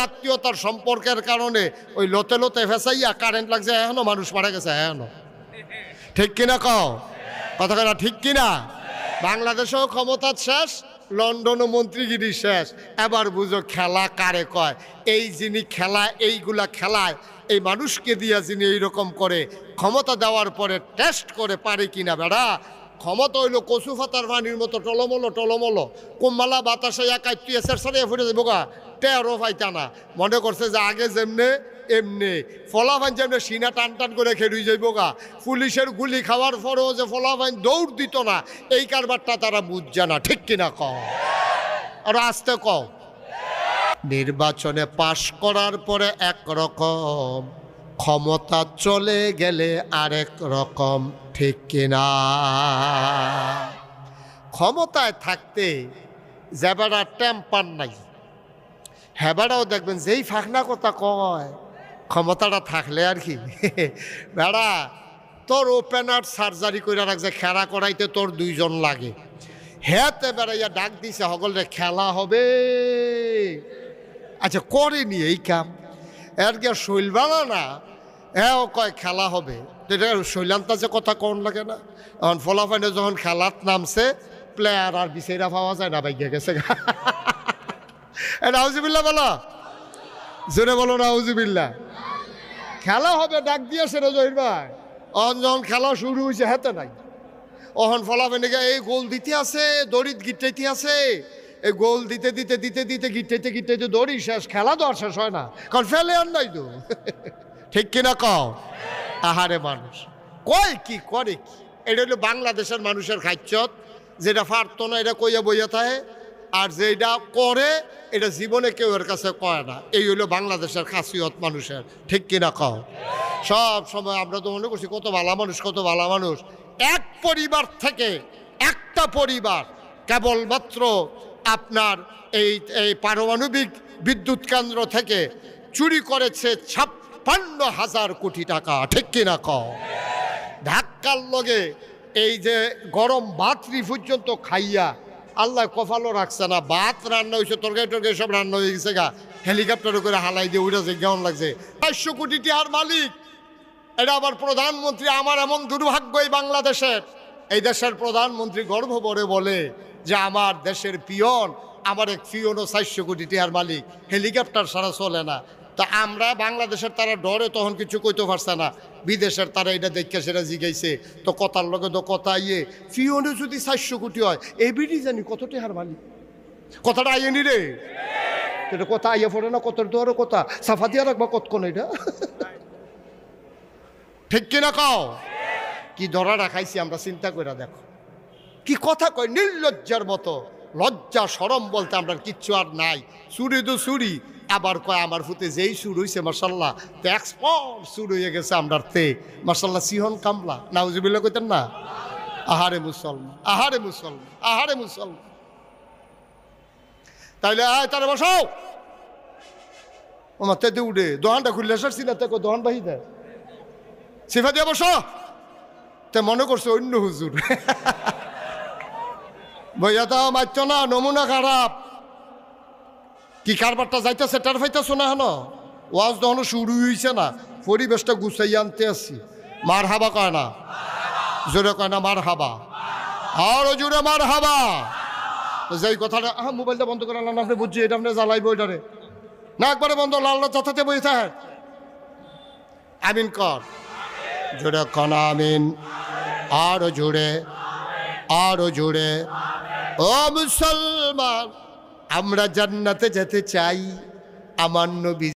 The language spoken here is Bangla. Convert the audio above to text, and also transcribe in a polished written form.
আত্মীয়তার সম্পর্কের কারণে ওই লতে লতে ফেসাইয়া কারেন্ট লাগছে, এখনো মানুষ মারা গেছে, এখনো। ঠিক কিনা কও কথা কথা, ঠিক কিনা? বাংলাদেশেও ক্ষমতা শেষ, লন্ডনও মন্ত্রীগিরি শেষ। এবার বুঝো খেলা কারে কয়। এই যিনি খেলা, এইগুলা খেলায়, এই মানুষকে দিয়া যিনি এইরকম করে ক্ষমতা দেওয়ার পরে টেস্ট করে পারে কিনা বেড়া। ক্ষমতা হইলো কচু ফাতার পানির মতো টলমলো টলমলো, কুম্বালা বাতাসে একাই এসের সারিয়ে ফুটে যাবো গা, টেরো পাইতা না। মনে করছে যে আগে যেমনে এমনি ফলাফাইন যেমনি সিনা টান টান করে খেলুই যাইব গা। পুলিশের গুলি খাওয়ার পরেও যে ফলাফাইন দৌড় দিত না, এই কারবারটা তারা বুঝছে না। ঠিক কিনা কও? আর আসতে কও। নির্বাচনে পাশ করার পরে একরকম, ক্ষমতা চলে গেলে আরেক রকম। ঠিক কিনা? ক্ষমতায় থাকতে যেবারা টেম্পার নাই, হেবারাও দেখবেন যেই ফাঁকনা কথা কয়, ক্ষমতাটা থাকলে আর কি বেড়া তোর ওপেন হার্ট সার্জারি করে রাখছে, খেলা করাইতে তোর 2 জন লাগে। হেতে বেড়াইয়া ডাক দিছে সকলে খেলা হবে। আচ্ছা করেনি এই কাম, এর কি শৈল বানা না, হ্যাঁ কয় খেলা হবে। শৈলান্তা যে কথা কোন লাগে না। এখন ফলাফাইনে যখন খেলাত নামছে, প্লেয়ার আর বিচারা পাওয়া যায় না, বাইকে গেছে। নাউজুবিল্লাহ বলো, জোরে বলো নাউজুবিল্লাহ। খেলা হবে ডাক দিয়েছে রে জহির ভাই। অহন যখন খেলা শুরু হয়েছে হেতে নাই। অহন ফলাফাইনে এই গোল দিতে আছে, দড়িত গিটাইতে আছে। এই গোল দিতে দিতে দিতে দিতে গিটাইতে গিটাইতে দড়ি শেষ, খেলা তো আর শেষ হয় না, কারণ ফেলে আর নাই তো। ঠিক কিনা কও? আহারে মানুষ কয় কি করে কি? এটা হলো বাংলাদেশের মানুষের খাচ্ছত, যেটা পারতো না এটা কইয়া বইয়া থাকে, আর যেটা করে এটা জীবনে কেউ এর কাছে কয় না। এই হলো বাংলাদেশের খাসিয়ত মানুষের। ঠিক কিনা কও? সব সময় আমরা তো মনে করছি কত ভালো মানুষ, কত ভালো মানুষ। এক পরিবার থেকে একটা পরিবার কেবলমাত্র আপনার এই পারমাণবিক বিদ্যুৎ কেন্দ্র থেকে চুরি করেছে 56,000 কোটি টাকা। ঠিক কিনা কও? ধাক্কার লগে এই যে গরম ভাতরি পর্যন্ত খাইয়া আল্লাহ কপালও রাখছে না। ভাত রান্না হয়েছে, তরকারি টরকারি সব রান্না হয়ে গেছে গা, হেলিকপ্টারে করে হালাই দিয়ে উঠেছে, কেমন লাগছে। 500 কোটি টাকার মালিক। এটা আবার প্রধানমন্ত্রী। আমার এমন দুর্ভাগ্য এই বাংলাদেশের, এই দেশের প্রধানমন্ত্রী গর্ব ভরে বলে যে আমার দেশের পিয়ন, আমার এক পিয়নও 400 কোটি টাকার মালিক, হেলিকপ্টার ছাড়া চলে না। তা আমরা বাংলাদেশের তারা ডরে তখন কিছু কইতে পারছে না, বিদেশের তারা এটা দেখে সেটা জিগাইছে। তো কথার লগে তো কথা ইয়ে, পিয়নে যদি 400 কোটি হয়, এবিডি জানি কত টাকার মালিক। কথাটা আইনি রে, এটা কথা আইয়া পড়ে না, কত তো আরো কথা সাফা দিয়া রাখবা কতক্ষণ এটা। ঠিক কিনা কও? কি ধরা রাখাইছি আমরা, চিন্তা করে দেখো কি কথা কয়, নির্লজ্জার মতো। লজ্জা শরম বলতে আমরা কিচ্ছু আর নাই। চুরি তো চুরি, আবার কয় আমার ফুতে যেই সুর হয়েছে মার্শাল্লাহ, তো এক্সপোর্ট সুর হয়ে গেছে আমরার তে মার্শাল্লাহ, সিহন কামলা। নাউজুবিল্লাহ কইতেন না? আহারে মুসলমান, আহারে মুসলমান, আহারে মুসলমান। তাইলে আয় তারা বসো, আমার তেতে উঠে দোকানটা খুললে আসছি না, তো দোকান বাহি দেয় সিফা দিয়ে বসো। তে মনে করছে অন্য হুজুর। বইয়া তো মারছ না, নমুনা খারাপ। কি কারবারটা যাইতেছে টের পাইতেছো না? হেন ওয়াজ তখনও শুরু হয়েছে না, পরিবেশটা গুছাইয়া আনতে আসছি। মার হাবা কয় না, জোরে কয় না মার হাবা, আরো জোরে মার হাবা। তো যেই কথাটা, মোবাইলটা বন্ধ করে আনলাম, আপনি বুঝছি এটা আপনি জ্বালাইব ওইটারে না, একবারে বন্ধ, লাল্লা যাতাতে বই থাকে। আমিন কর, জোরে কন আমিন, আরো জোরে, আরো জোরে। ও মুসলমান, আমরা জান্নাতে যেতে চাই, আমার নবী